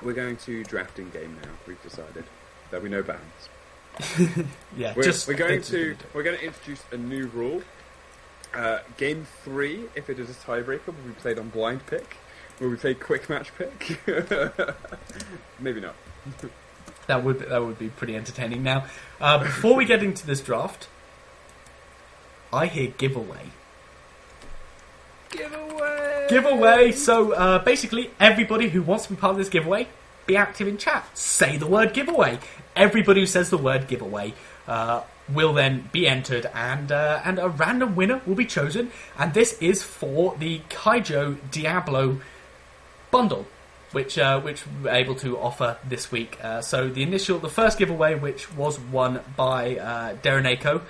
we're going to draft in game now. We've decided there'll be no bans. Yeah, we're going to introduce a new rule. Game 3, if it is a tiebreaker, will be played on blind pick. Will we play quick match pick? Maybe not. That would be pretty entertaining. Now, before we get into this draft, I hear giveaway. Giveaway! So, basically, everybody who wants to be part of this giveaway, be active in chat. Say the word giveaway. Everybody who says the word giveaway will then be entered, and a random winner will be chosen. And this is for the Kaijo Diablo bundle, which we're able to offer this week. So the first giveaway, which was won by Dereneko,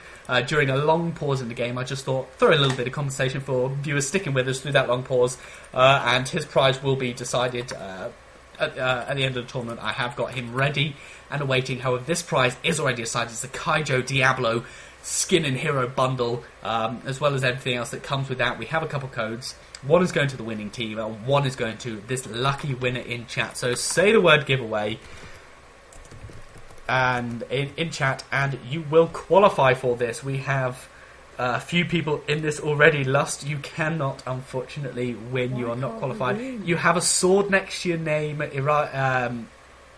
during a long pause in the game, I just thought, throw a little bit of compensation for viewers sticking with us through that long pause, and his prize will be decided at the end of the tournament. I have got him ready and awaiting. However, this prize is already decided. It's the Kaijo Diablo Skin and Hero bundle, as well as everything else that comes with that. We have a couple codes. One is going to the winning team, and one is going to this lucky winner in chat. So say the word giveaway and in chat, and you will qualify for this. We have a few people in this already. Lust, you cannot, unfortunately, win. You are not qualified. You have a sword next to your name.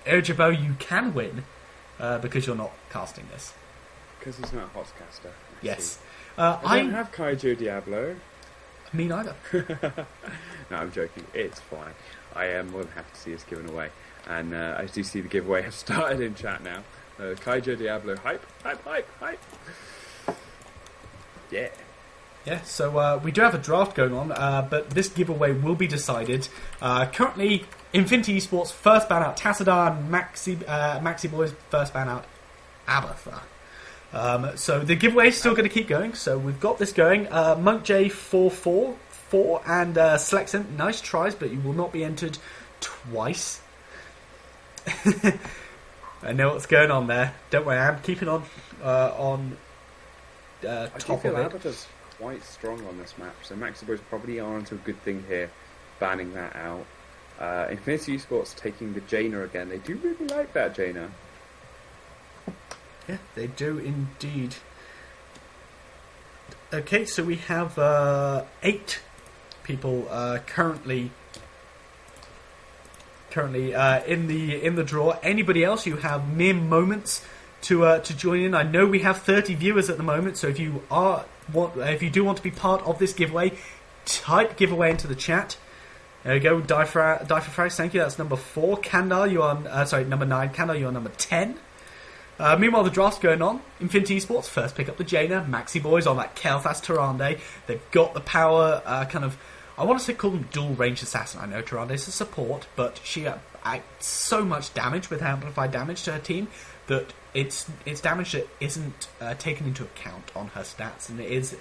Ojabo, you can win because you're not casting this. Because he's not a hostcaster. Yes. I don't have Kaijo Diablo. Me neither. No, I'm joking. It's fine. I am more than happy to see this given away. And I do see the giveaway has started in chat now. Kaijo Diablo hype. Yeah. Yeah, so we do have a draft going on, but this giveaway will be decided. Currently, Infinity eSports first ban out Tassadar, and Makziboys first ban out Abatha. So the giveaway is still going to keep going. So we've got this going. Monk J444 and Slexen, nice tries, but you will not be entered twice. I know what's going on there. Don't worry, I'm keeping on top of it. Abatha's quite strong on this map, so Makziboys probably are onto a good thing here, banning that out. Infinity eSports taking the Jaina again. They do really like that Jaina. Yeah, they do indeed. Okay, so we have 8 people currently in the draw. Anybody else, you have mere moments to join in. I know we have 30 viewers at the moment, so if you do want to be part of this giveaway, type giveaway into the chat. There we go, Die for Frags, thank you. That's number 4. Kandar, you're on number 9. Kandar, you're on number 10. Meanwhile, the draft's going on. Infinity eSports first pick up the Jaina. Maxi Boys on that Kael'thas Tyrande. They've got the power, I want to call them dual range assassin. I know Tyrande's a support, but she acts so much damage with amplified damage to her team that it's damage that isn't taken into account on her stats,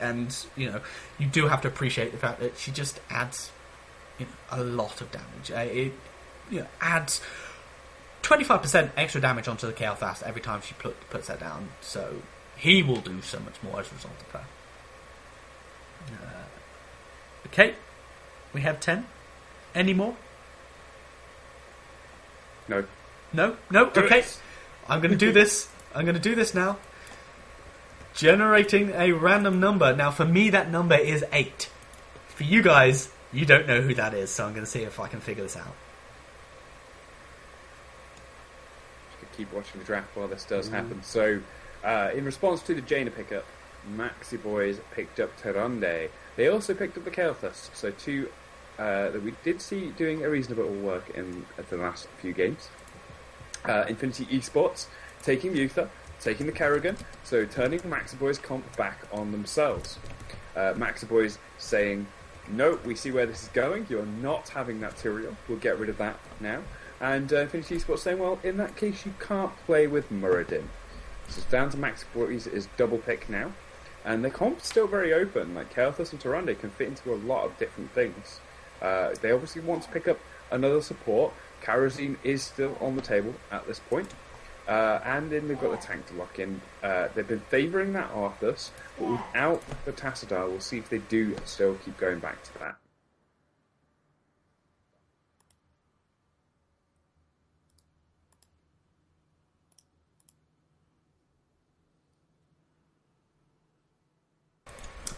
and you do have to appreciate the fact that she just adds a lot of damage. It adds 25% extra damage onto the Kael'thas every time she puts that down, so he will do so much more as a result of that. Okay, we have 10. Any more? No. No? Okay. I'm going to do this. I'm going to do this now. Generating a random number. Now, for me, that number is 8. For you guys, you don't know who that is, so I'm going to see if I can figure this out. Keep watching the draft while this does happen. So, in response to the Jaina pickup, Makziboys picked up Tyrande. They also picked up the Kael'thas. So 2 that we did see doing a reasonable work in the last few games. Infinity eSports taking Uther, taking the Kerrigan, so turning the Makziboys comp back on themselves. Makziboys saying, no, we see where this is going, you're not having that Tyrael, we'll get rid of that now. And Infinity eSports saying, well, in that case you can't play with Muradin. So it's down to Makziboys is double pick now. And the comp's still very open, like Kael'thas and Tyrande can fit into a lot of different things. They obviously want to pick up another support. Karazin is still on the table at this point. And then they've got the tank to lock in. They've been favouring that Arthas, but without the Tassadar, we'll see if they do still keep going back to that.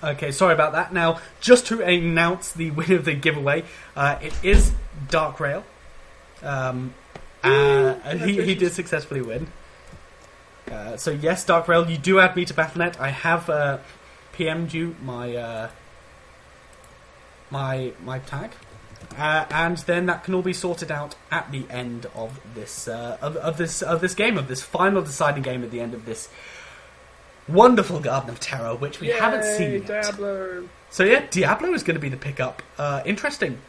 Okay, sorry about that. Now, just to announce the winner of the giveaway, it is Dark Rail. He did successfully win. So yes, Dark Rail, you do add me to Battle.net. I have PM'd you my my tag, and then that can all be sorted out at the end of this of this game, of this final deciding game at the end of this wonderful Garden of Terror, which we haven't seen yet. Diablo. So yeah, Diablo is going to be the pickup. Interesting.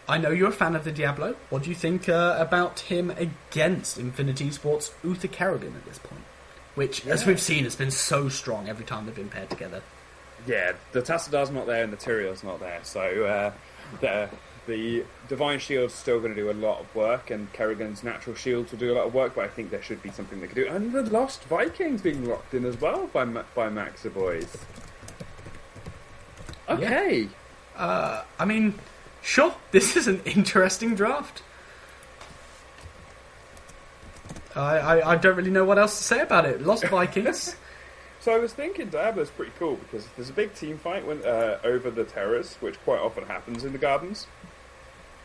I know you're a fan of the Diablo. What do you think about him against Infinity eSports' Uther Kerrigan at this point? Which, as we've seen, has been so strong every time they've been paired together. Yeah, the Tassadar's not there and the Tyrion's not there, so the Divine Shield's still going to do a lot of work, and Kerrigan's Natural Shields will do a lot of work, but I think there should be something they could do. And the Lost Vikings being locked in as well by Makziboys. Okay. Yeah. I mean, sure, this is an interesting draft. I don't really know what else to say about it. Lost Vikings. So I was thinking Diablo's pretty cool, because if there's a big team fight over the Terrors, which quite often happens in the Gardens,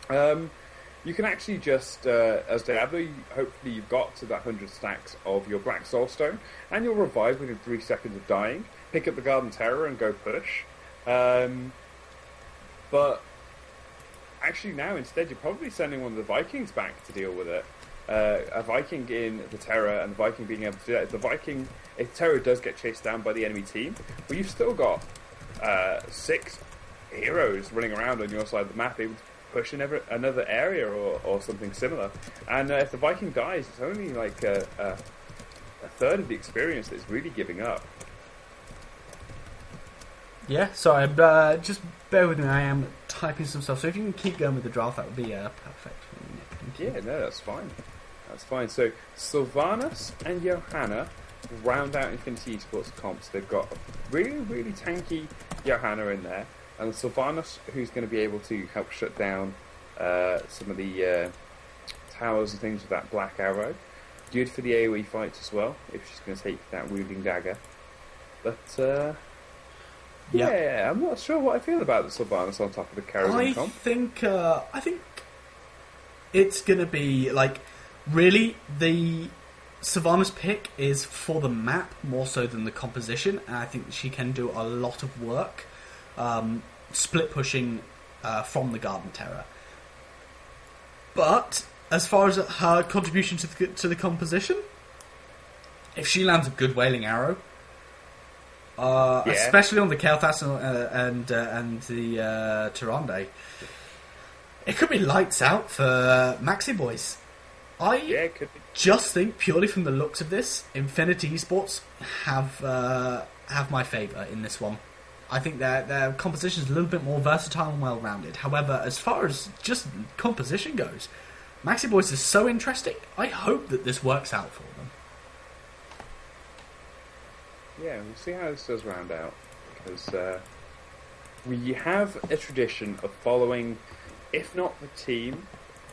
you can actually just, as Diablo, hopefully you've got to that 100 stacks of your Black Soulstone, and you'll revive within 3 seconds of dying, pick up the Garden Terror and go push. But actually now instead you're probably sending one of the Vikings back to deal with it. A Viking in the Terror and the Viking being able to do that. If Terror does get chased down by the enemy team, well, you've still got 6 heroes running around on your side of the map able to push in another area or something similar. And if the Viking dies, it's only like a third of the experience that's really giving up. Yeah, sorry, just bear with me, I am typing some stuff, so if you can keep going with the draft, that would be perfect. Yeah, no, that's fine. That's fine. So, Sylvanas and Johanna round out Infinity eSports comps. They've got a really, really tanky Johanna in there, and Sylvanas, who's going to be able to help shut down some of the towers and things with that black arrow. Good for the AoE fights as well, if she's going to take that wounding dagger. But, yeah, I'm not sure what I feel about the Sylvanas on top of the Kerrigan comp. I think it's going to be, like, really, the Sylvanas pick is for the map more so than the composition, and I think she can do a lot of work split pushing from the Garden Terror. But, as far as her contribution to the composition, if she lands a good Wailing Arrow, especially on the Kael'thas and the Tyrande, it could be lights out for Makziboys. I just think, purely from the looks of this, Infinity eSports have my favour in this one. I think their composition is a little bit more versatile and well-rounded. However, as far as just composition goes, Makziboys is so interesting. I hope that this works out for them. Yeah, we'll see how this does round out, because we have a tradition of following, if not the team,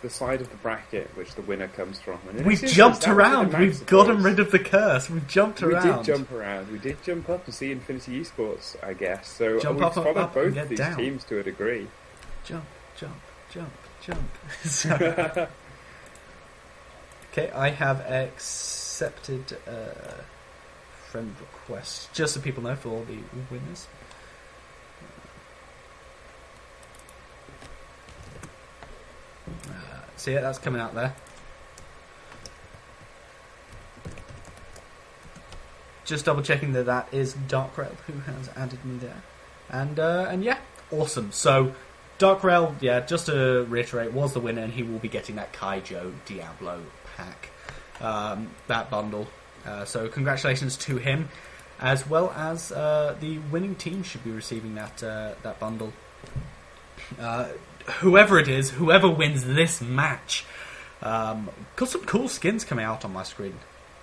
the side of the bracket which the winner comes from. And we've jumped around. We've gotten rid of the curse. We've jumped around. We did jump around. We did jump up and see Infinity eSports, I guess. So jump we've up, followed up, both and these down. teams to a degree. Jump, jump, jump, jump. Okay, I have accepted friend request, just so people know, for all the winners. So yeah, that's coming out there. Just double checking that is Dark Rail who has added me there, and yeah, awesome. So Dark Rail, yeah, just to reiterate, was the winner, and he will be getting that Kaijo Diablo pack, that bundle. So congratulations to him, as well as the winning team should be receiving that bundle. Whoever it is, whoever wins this match, got some cool skins coming out on my screen.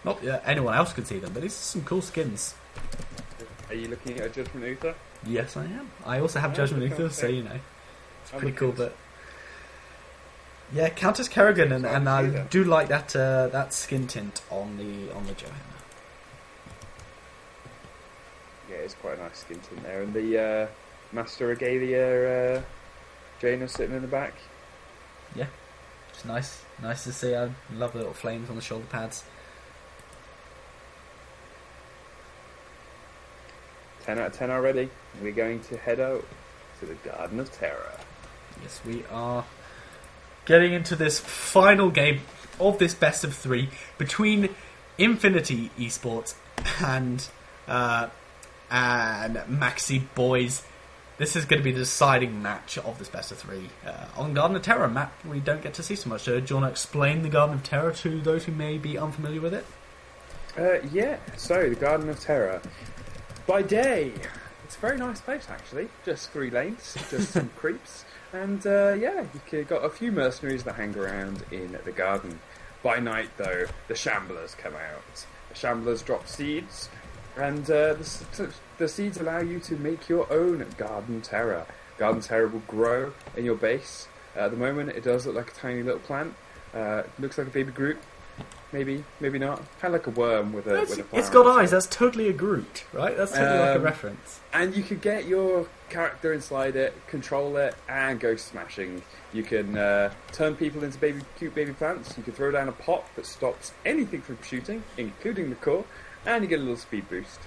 Not anyone else can see them, but these are some cool skins. Are you looking at a Judgment Uther? Yes, I am. I also have Judgment Uther, so you know, it's pretty cool. But yeah, Countess Kerrigan, and I do like that skin tint on the Johanna. Yeah, it's quite a nice skin tint there. And the Master Regalia Jaina sitting in the back. Yeah, it's nice. Nice to see. I love the little flames on the shoulder pads. 10 out of 10 already. We're going to head out to the Garden of Terror. Yes, we are getting into this final game of this best of 3 between Infinity eSports and Makziboys. This is going to be the deciding match of this best of 3 on Garden of Terror. Matt, we don't get to see so much. So do you want to explain the Garden of Terror to those who may be unfamiliar with it? Yeah, so the Garden of Terror. By day, it's a very nice place actually. Just 3 lanes, just some creeps. And yeah, you've got a few mercenaries that hang around in the garden. By night, though, the Shamblers come out. The Shamblers drop seeds, and the seeds allow you to make your own Garden Terror. Garden Terror will grow in your base. At the moment, it does look like a tiny little plant. Looks like a baby Groot. Maybe, maybe not. Kind of like a worm with a flower. It's got eyes. That's totally a Groot, right? That's totally like a reference. And you could get your character inside it, control it, and go smashing. You can turn people into cute baby plants. You can throw down a pot that stops anything from shooting, including the core, and you get a little speed boost.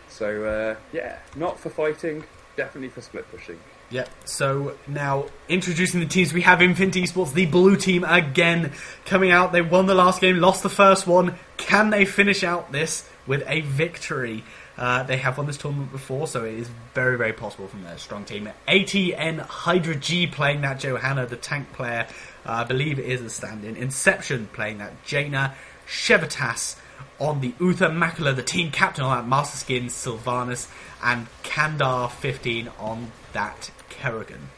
So yeah, not for fighting, definitely for split pushing. Yeah, so now introducing the teams, we have Infinity Esports, the blue team again coming out. They won the last game, lost the first one. Can they finish out this with a victory? They have won this tournament before, so it is very, very possible from their strong team. ATN Hydra G playing that Johanna, the tank player, I believe it is a stand-in. Inception playing that Jaina. Shevatas on the Uther. Makula, the team captain on that Master Skin, Sylvanus. And Kandar 15 on that Kerrigan.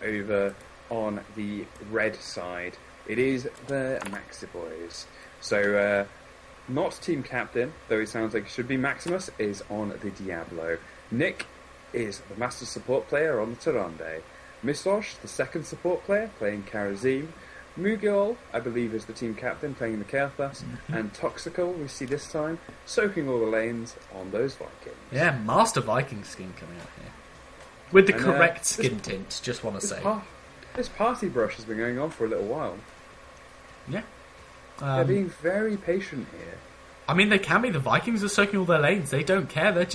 Over on the red side, it is the Makziboys. So, not team captain, though it sounds like it should be. Maximus is on the Diablo. Nick is the master support player on the Tyrande. Misosh, the second support player, playing Karazim. Mughal, I believe, is the team captain, playing the Kael'thas. Mm-hmm. And Toxical, we see this time, soaking all the lanes on those Vikings. Yeah, Master Viking skin coming out here. With the correct skin tint, just want to say. This party brush has been going on for a little while. Yeah. They're being very patient here. I mean, they can be. The Vikings are soaking all their lanes. They don't care. They're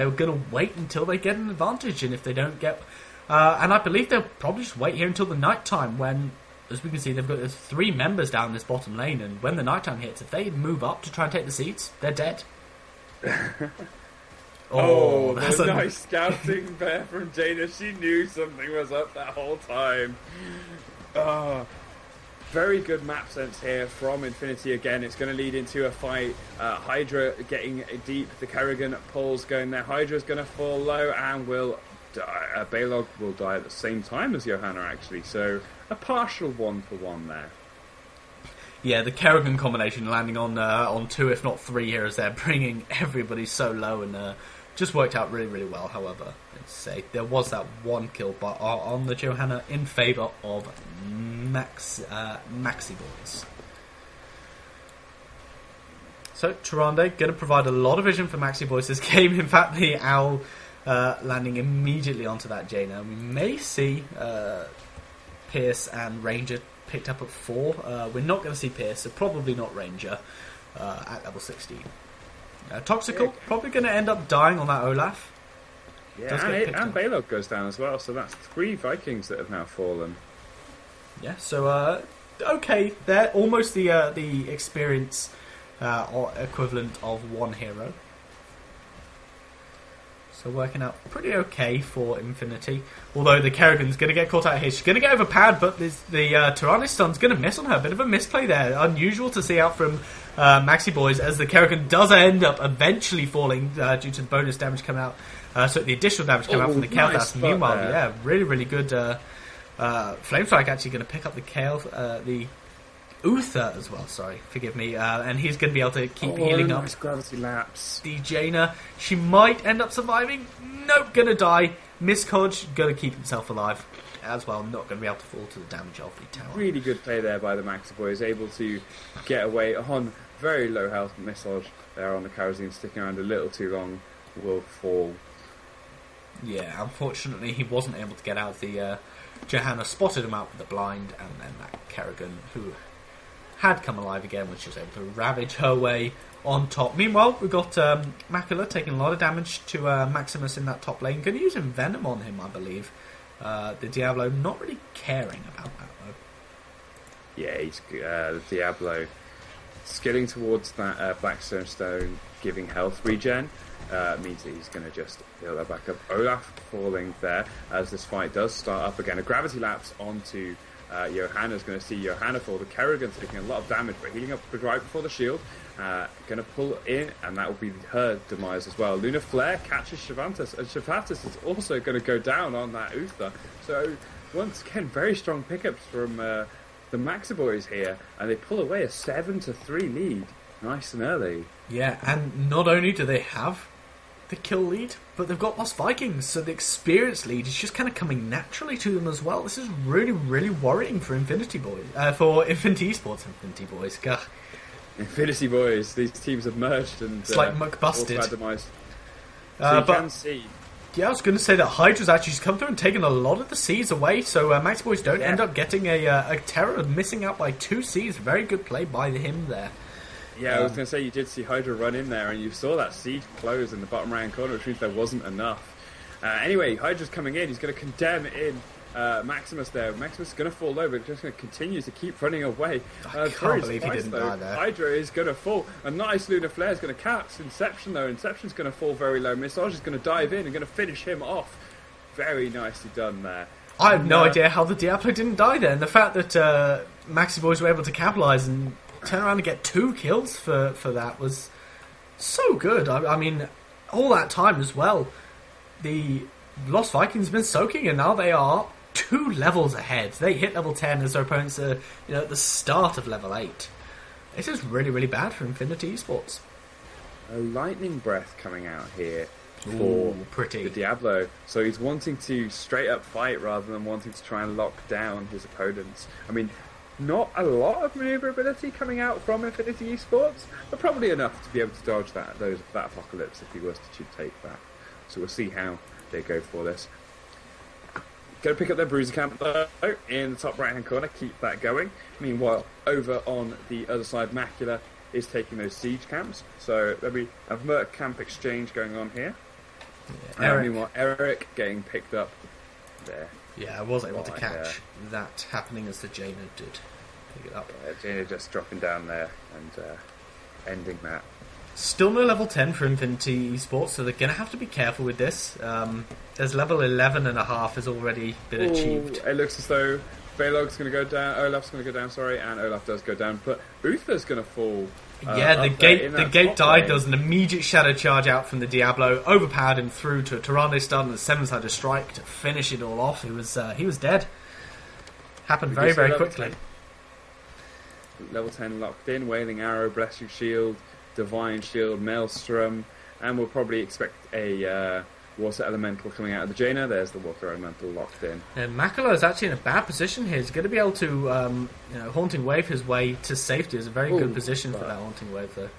going to wait until they get an advantage. And if they don't get... and I believe they'll probably just wait here until the night time when, as we can see, there's 3 members down this bottom lane. And when the night time hits, if they move up to try and take the seats, they're dead. Oh, that's a nice scouting there from Jaina. She knew something was up that whole time. Very good map sense here from Infinity again. It's going to lead into a fight. Hydra getting deep. The Kerrigan pulls going there. Hydra's going to fall low and will die. Balog will die at the same time as Johanna, actually. So a partial 1-for-1 there. Yeah, the Kerrigan combination landing on 2, if not 3 here, as they're bringing everybody so low, and just worked out really, really well. However, let's say there was that 1 kill on the Johanna in favour of Makziboys. So Tyrande going to provide a lot of vision for Makziboys this game. In fact, the Owl landing immediately onto that Jaina. We may see Pierce and Ranger picked up at 4. We're not going to see Pierce, so probably not Ranger at level 16. Toxical, probably going to end up dying on that Olaf. Yeah, and Balog goes down as well, so that's 3 Vikings that have now fallen. Yeah, so, okay, they're almost the experience or equivalent of 1 hero. So working out pretty okay for Infinity. Although the Kerrigan's going to get caught out here. She's going to get overpowered, but the Tyrannis stun's going to miss on her. Bit of a misplay there. Unusual to see out from Makziboys, as the Kerrigan does end up eventually falling due to the bonus damage coming out. So the additional damage coming out from the Kael'thas. Nice. Meanwhile, yeah, really, really good. Flamestrike actually going to pick up the Uther as well, sorry, forgive me, and he's going to be able to keep healing up. Nice gravity lapse. The Jaina, she might end up surviving. Nope, going to die. Miscodge going to keep himself alive as well, not going to be able to fall to the damage of the tower. Really good play there by the Makziboys, able to get away on very low health. Miscodge there on the Karazim, sticking around a little too long. will fall. Yeah, unfortunately he wasn't able to get out. The Johanna spotted him out with the blind, and then that Kerrigan, who had come alive again, was just able to ravage her way on top. Meanwhile, we've got Macula taking a lot of damage to Maximus in that top lane. Going to use Venom on him, I believe. The Diablo not really caring about that, though. Yeah, he's the Diablo skidding towards that Blackstone Stone, giving health regen. Means that he's going to just build that back up. Olaf falling there as this fight does start up again. A gravity lapse onto Johanna's going to see Johanna fall. The Kerrigan's taking a lot of damage, but healing up right before the shield. Going to pull in, and that will be her demise as well. Luna Flare catches Shivantis, and Shivantis is also going to go down on that Uther. So, once again, very strong pickups from the Makziboys here, and they pull away a 7-3 lead. Nice and early. Yeah, and not only do they have the kill lead, but they've got Lost Vikings, so the experience lead is just kind of coming naturally to them as well. This is really, really worrying for Infinity Boys, for Infinity eSports. Infinity Boys, gah. Infinity Boys, these teams have merged and it's like Muck busted. So you can see. Yeah, I was going to say that Hydra's actually just come through and taken a lot of the seeds away, so Makziboys don't end up getting a terror, missing out by 2 seeds. Very good play by him there. Yeah, I was going to say, you did see Hydra run in there, and you saw that siege close in the bottom right corner, which means there wasn't enough. Anyway, Hydra's coming in. He's going to condemn in Maximus there. Maximus is going to fall over. Just going to continue to keep running away. I can't believe he didn't die there. Hydra is going to fall. A nice Lunar Flare is going to catch Inception, though. Inception's going to fall very low. Missage is going to dive in and going to finish him off. Very nicely done there. I have no idea how the Diablo didn't die there. And the fact that Makziboys were able to capitalise and turn around and get 2 kills for that was so good. I mean, all that time as well, the Lost Vikings have been soaking, and now they are 2 levels ahead. They hit level 10 as their opponents are, at the start of level 8. This is really, really bad for Infinity eSports. A lightning breath coming out here for the Diablo. So he's wanting to straight up fight rather than wanting to try and lock down his opponents. I mean, not a lot of maneuverability coming out from Infinity eSports, but probably enough to be able to dodge that apocalypse if he was to take that. So we'll see how they go for this. Going to pick up their bruiser camp though in the top right hand corner, keep that going. Meanwhile, over on the other side, Macula is taking those siege camps. So there'll be a Merc camp exchange going on here. Yeah, meanwhile, Eric getting picked up there. Yeah, I was able to catch that happening as the Jaina did pick it up. Jaina just dropping down there and ending that. Still no level 10 for Infinity eSports, so they're going to have to be careful with this. There's level 11.5 has already been achieved. It looks as though Balog's going to go down, Olaf's going to go down, and Olaf does go down, but Uther's going to fall. The gate died. There was an immediate shadow charge out from the Diablo, overpowered him through to Tyrande, starting the 7-sided strike to finish it all off. He was dead. Happened very, very quickly. Level 10 locked in, Wailing Arrow, Bless You Shield, Divine Shield, Maelstrom, and we'll probably expect a Water Elemental coming out of the Jaina. There's the Water Elemental locked in. And Macula is actually in a bad position here. He's going to be able to Haunting Wave his way to safety. It's a very good position for that Haunting Wave there.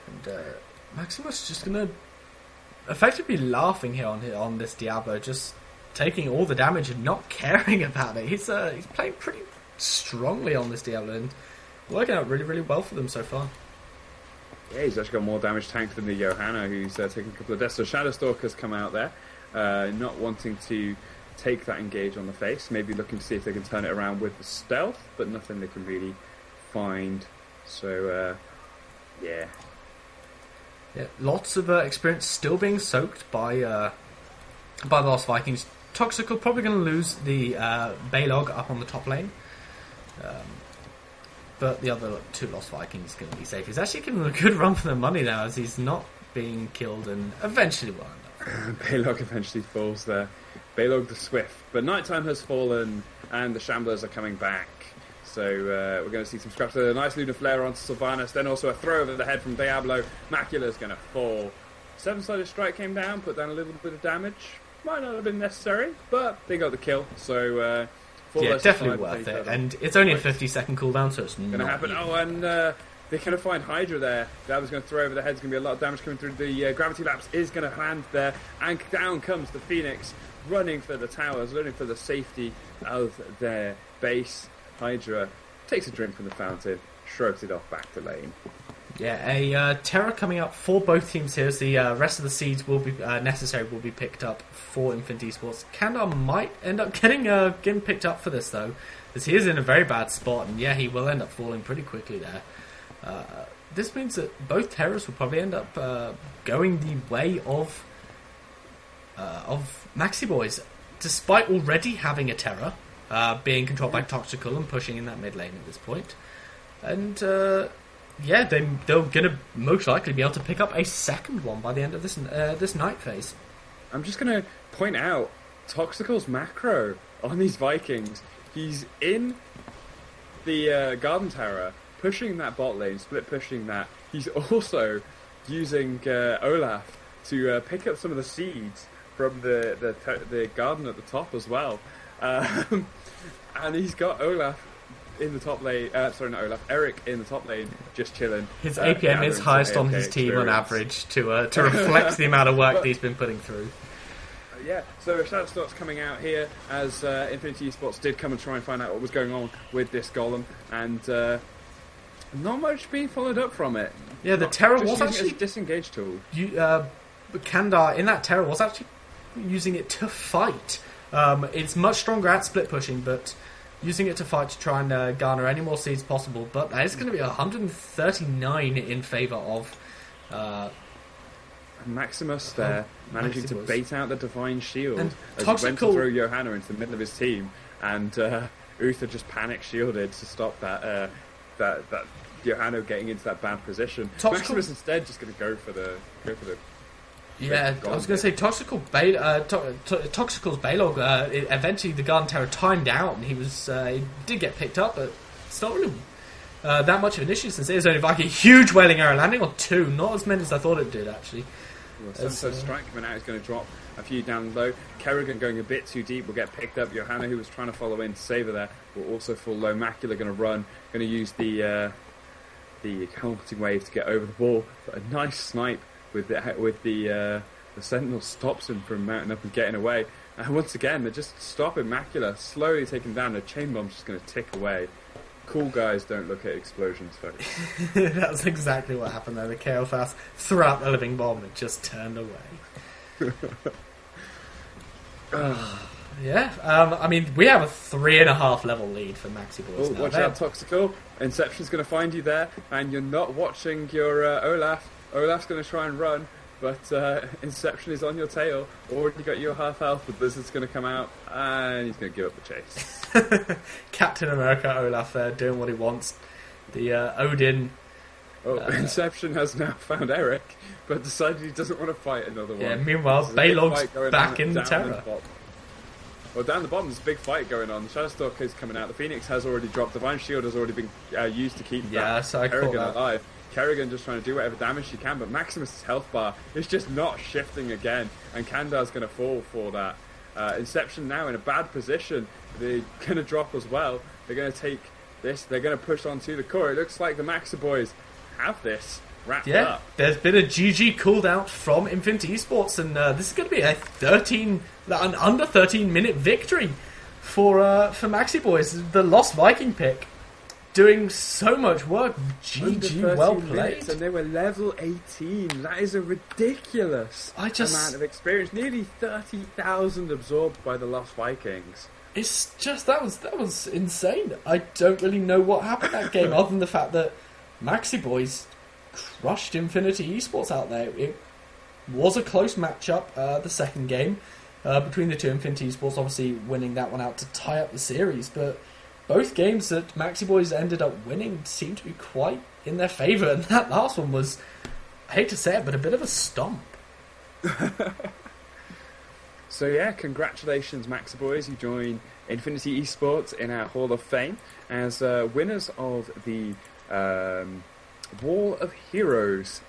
And Maximus is just going to effectively laughing here on this Diablo, just taking all the damage and not caring about it. He's playing pretty strongly on this Diablo and working out really, really well for them so far. Yeah, he's actually got more damage tanked than the Johanna, who's taking a couple of deaths. So Shadowstalker's come out there, not wanting to take that engage on the face, maybe looking to see if they can turn it around with the stealth, but nothing they can really find. So, yeah. Yeah, lots of experience still being soaked by the Lost Vikings. Toxical probably going to lose the Balog up on the top lane. But the other 2 Lost Vikings are going to be safe. He's actually giving them a good run for their money now, as he's not being killed and eventually will end up. Balog eventually falls there. Balog the Swift. But nighttime has fallen and the Shamblers are coming back. So we're going to see some scraps. A nice Lunar Flare onto Sylvanas. Then also a throw over the head from Diablo. Macula's going to fall. 7-sided strike came down, put down a little bit of damage. Might not have been necessary, but they got the kill. So... yeah, definitely worth it. And it's only a 50-second cooldown, so it's going to happen. Even. Oh, and They're going to find Hydra there. That was going to throw over the head. There's going to be a lot of damage coming through. The gravity lapse is going to land there. And down comes the Phoenix, running for the towers, running for the safety of their base. Hydra takes a drink from the fountain, shrugs it off back to lane. Yeah, a Terror coming up for both teams here as the rest of the seeds will be necessary will be picked up for Infinity Esports. Kandar might end up getting picked up for this, though, as he is in a very bad spot, and yeah, he will end up falling pretty quickly there. This means that both Terrors will probably end up going the way of Makziboys, despite already having a Terror being controlled by Toxical and pushing in that mid lane at this point. And they're going to most likely be able to pick up a second one by the end of this night phase. I'm just going to point out Toxical's macro on these Vikings. He's in the Garden Tower, pushing that bot lane, split pushing that. He's also using Olaf to pick up some of the seeds from the garden at the top as well. And he's got Olaf in the top lane. Sorry, not Olaf. Eric in the top lane, just chilling. His APM is highest on his team on average to reflect the amount of work that he's been putting through. Yeah, so Shadowstorm's coming out here as Infinity Esports did come and try and find out what was going on with this golem, and not much being followed up from it. Yeah, the Terror was actually actually a disengage tool. Kandar in that Terror was actually using it to fight. It's much stronger at split pushing, but using it to fight to try and garner any more seeds possible. But that is going to be 139 in favour of Maximus there, managing to bait out the Divine Shield and as he went to throw Johanna into the middle of his team, and Uther just panic shielded to stop that Johanna getting into that bad position. Maximus instead just going to go for the. Yeah, I was going to say Toxical's Baylog. Eventually, the Garden Terror timed out, and he did get picked up, but it's not really that much of an issue since it is only Viking. Huge Wailing Arrow landing on 2, not as many as I thought it did actually. So Strike coming out is going to drop a few down low. Kerrigan going a bit too deep will get picked up. Johanna, who was trying to follow in to save her there, will also fall low. Macula going to run, going to use the Helmeting Wave to get over the wall. But a nice snipe with the Sentinel stops him from mounting up and getting away. And once again, they're just stopping Macula, slowly taking down. The chain bomb's just going to tick away. Cool guys don't look at explosions, folks. That's exactly what happened there. The Chaos threw out the living bomb and just turned away. Yeah, I mean, we have a 3.5 level lead for Makziboys now. Watch out, Toxical. Inception's going to find you there, and you're not watching your Olaf. Olaf's going to try and run, but Inception is on your tail. Already got your half health, but Blizzard's going to come out, and he's going to give up the chase. Captain America Olaf there doing what he wants. The Odin. Inception has now found Eric, but decided he doesn't want to fight another one. Yeah, meanwhile, Baylog's back in Terror. Well, down the bottom, there's a big fight going on. The Shadowstalker is coming out. The Phoenix has already dropped. Divine Shield has already been used to keep Kerrigan alive. Kerrigan just trying to do whatever damage she can, but Maximus' health bar is just not shifting again, and Kandar's going to fall for that. Inception now in a bad position. They're going to drop as well. They're going to take this. They're going to push on to the core. It looks like the Makziboys have this wrapped up. There's been a GG called out from Infinity Esports, and this is going to be an under 13 minute victory for Makziboys. The Lost Viking pick doing so much work. GG, well played. And they were level 18. That is a ridiculous amount of experience. Nearly 30,000 absorbed by the Lost Vikings. It's just that was insane. I don't really know what happened that game other than the fact that Makziboys crushed Infinity Esports out there. It was a close matchup, the second game, between the two. Infinity Esports obviously winning that one out to tie up the series, but both games that Makziboys ended up winning seemed to be quite in their favour, and that last one was, I hate to say it, but a bit of a stomp. So yeah, congratulations Makziboys, you join Infinity Esports in our Hall of Fame as winners of the Wall of Heroes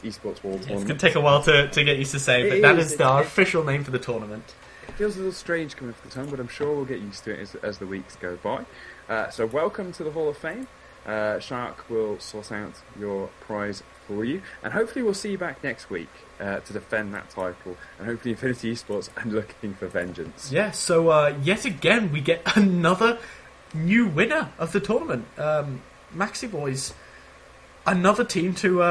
eSports Wall tournament. It's going to take a while to get used to saying, but that is our official name for the tournament. It feels a little strange coming off the tongue, but I'm sure we'll get used to it as the weeks go by. So welcome to the Hall of Fame. Shark will sort out your prize for you, and hopefully we'll see you back next week to defend that title, and hopefully Infinity Esports and looking for vengeance. Yeah, so yet again we get another new winner of the tournament. Makziboys, another team to,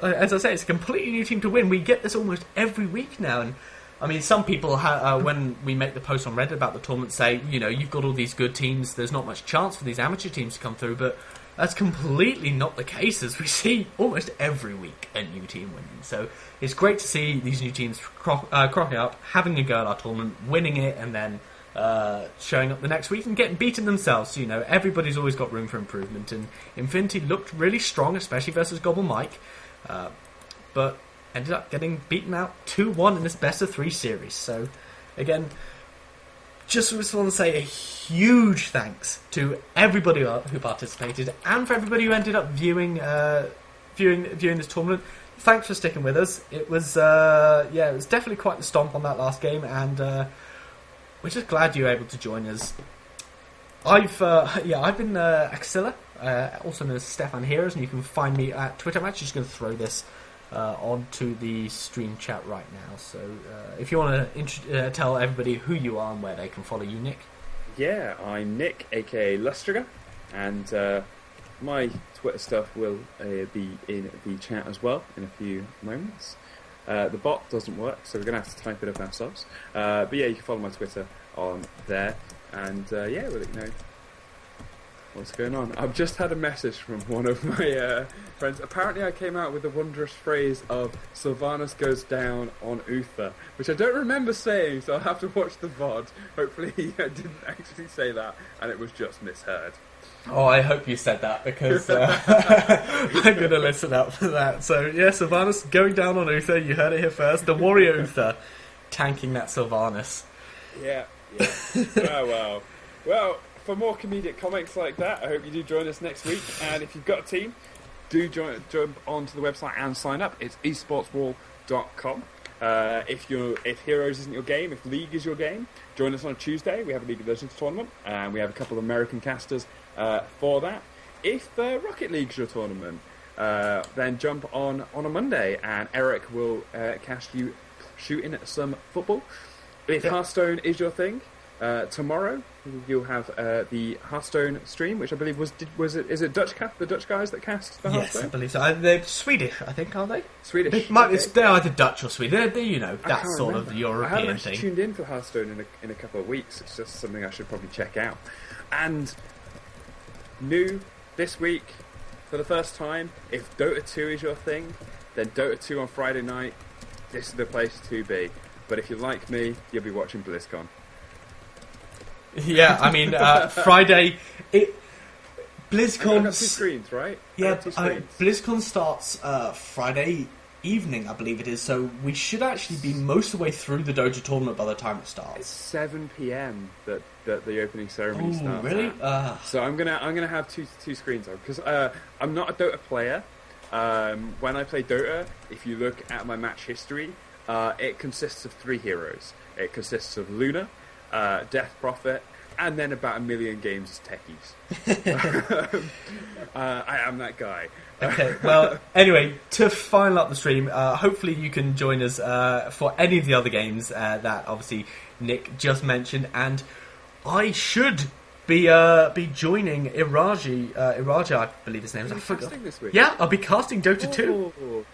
as I say, it's a completely new team to win. We get this almost every week now, and I mean, some people, when we make the post on Reddit about the tournament, say, you know, you've got all these good teams, there's not much chance for these amateur teams to come through, but that's completely not the case, as we see almost every week a new team winning. So it's great to see these new teams crocking up, having a go at our tournament, winning it, and then showing up the next week and getting beaten themselves. So, you know, everybody's always got room for improvement, and Infinity looked really strong, especially versus Gobble Mike, but ended up getting beaten out 2-1 in this best-of-3 series. So, again, just want to say a huge thanks to everybody who participated, and for everybody who ended up viewing this tournament. Thanks for sticking with us. It was it was definitely quite the stomp on that last game, and we're just glad you were able to join us. I've been Axilla, also known as Stefan Heroes, and you can find me at Twitter. I'm actually just going to throw this onto the stream chat right now. So if you want to tell everybody who you are and where they can follow you, Nick. Yeah, I'm Nick, aka Lustriger, and my Twitter stuff will be in the chat as well in a few moments. The bot doesn't work, so we're going to have to type it up ourselves. But yeah, you can follow my Twitter on there, and we'll let you know what's going on. I've just had a message from one of my friends. Apparently I came out with the wondrous phrase of Sylvanas goes down on Uther, which I don't remember saying, so I'll have to watch the VOD. Hopefully I didn't actually say that, and it was just misheard. Oh, I hope you said that, because I'm going to listen out for that. So, yeah, Sylvanas going down on Uther. You heard it here first. The warrior Uther tanking that Sylvanas. Yeah. Oh, well, for more comedic comics like that, I hope you do join us next week. And if you've got a team, do jump onto the website and sign up. It's esportswall.com. If Heroes isn't your game, if League is your game, join us on a Tuesday. We have a League of Legends tournament, and we have a couple of American casters for that. If Rocket League's your tournament, then jump on a Monday, and Eric will cast you shooting at some football. If Hearthstone is your thing, tomorrow you'll have the Hearthstone stream, which I believe is it the Dutch guys that cast the Hearthstone? Yes, I believe so. They're Swedish, I think, aren't they? Swedish. They're either Dutch or Swedish. They're that sort of European I haven't thing. actually tuned in for Hearthstone in a couple of weeks. It's just something I should probably check out. And new this week, for the first time, if Dota 2 is your thing, then Dota 2 on Friday night, this is the place to be. But if you're like me, you'll be watching BlizzCon. Yeah, I mean, Friday... BlizzCon... I've got two screens, right? Yeah, BlizzCon starts Friday evening, I believe it is, so we should actually be most of the way through the Dota tournament by the time it starts. It's 7 p.m. that the opening ceremony starts. Really? So I'm gonna have two screens on, because I'm not a Dota player. When I play Dota, if you look at my match history, it consists of 3 heroes. It consists of Luna, Death Prophet, and then about 1 million games as techies. I am that guy. Okay, well, anyway, to final up the stream, hopefully you can join us for any of the other games that obviously Nick just mentioned, and I should be joining Iraji, I believe his name is. Are you casting this week? Yeah, I'll be casting Dota 2.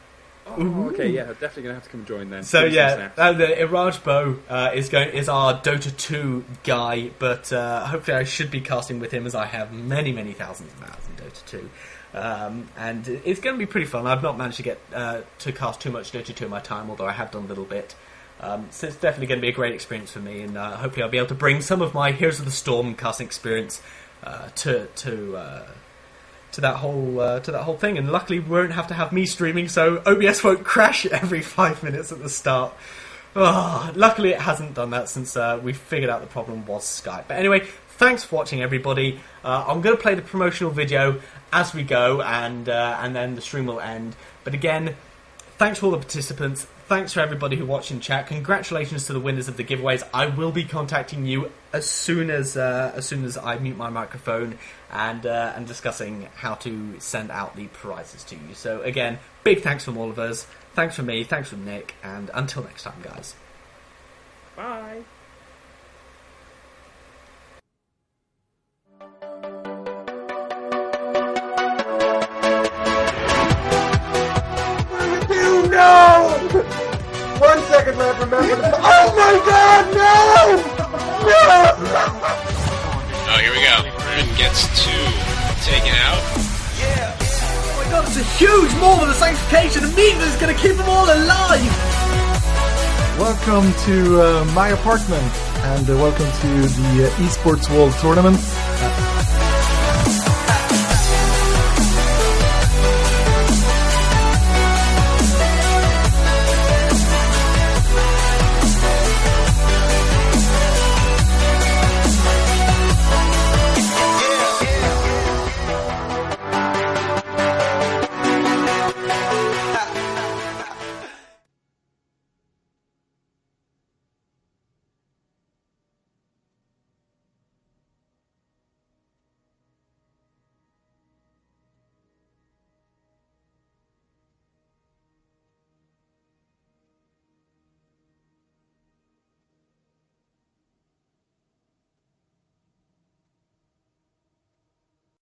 Oh, okay, yeah, definitely gonna have to come join then. So yeah, the Iraj Bo is our Dota 2 guy, but hopefully I should be casting with him, as I have many thousands of hours in Dota 2. And it's going to be pretty fun. I've not managed to get to cast too much Dota 2 in my time, although I have done a little bit. So it's definitely going to be a great experience for me, and hopefully I'll be able to bring some of my Heroes of the Storm casting experience to that whole thing. And luckily we won't have to have me streaming, so OBS won't crash every 5 minutes at the start. Luckily it hasn't done that since we figured out the problem was Skype. But anyway, thanks for watching, everybody. I'm going to play the promotional video as we go, and then the stream will end. But again, thanks for all the participants. thanks for everybody who watched in chat. Congratulations to the winners of the giveaways. I will be contacting you as soon as I mute my microphone and discussing how to send out the prizes to you. So again, big thanks from all of us. Thanks from me. Thanks from Nick. And until next time, guys. Bye. No! 1 second left, remember the... Oh my god, no! No! Oh, here we go. Red gets 2 taken out. Oh my god, it's a huge moment of sanctification. A meeting that's going to keep them all alive. Welcome to my apartment, and welcome to the eSports World Tournament.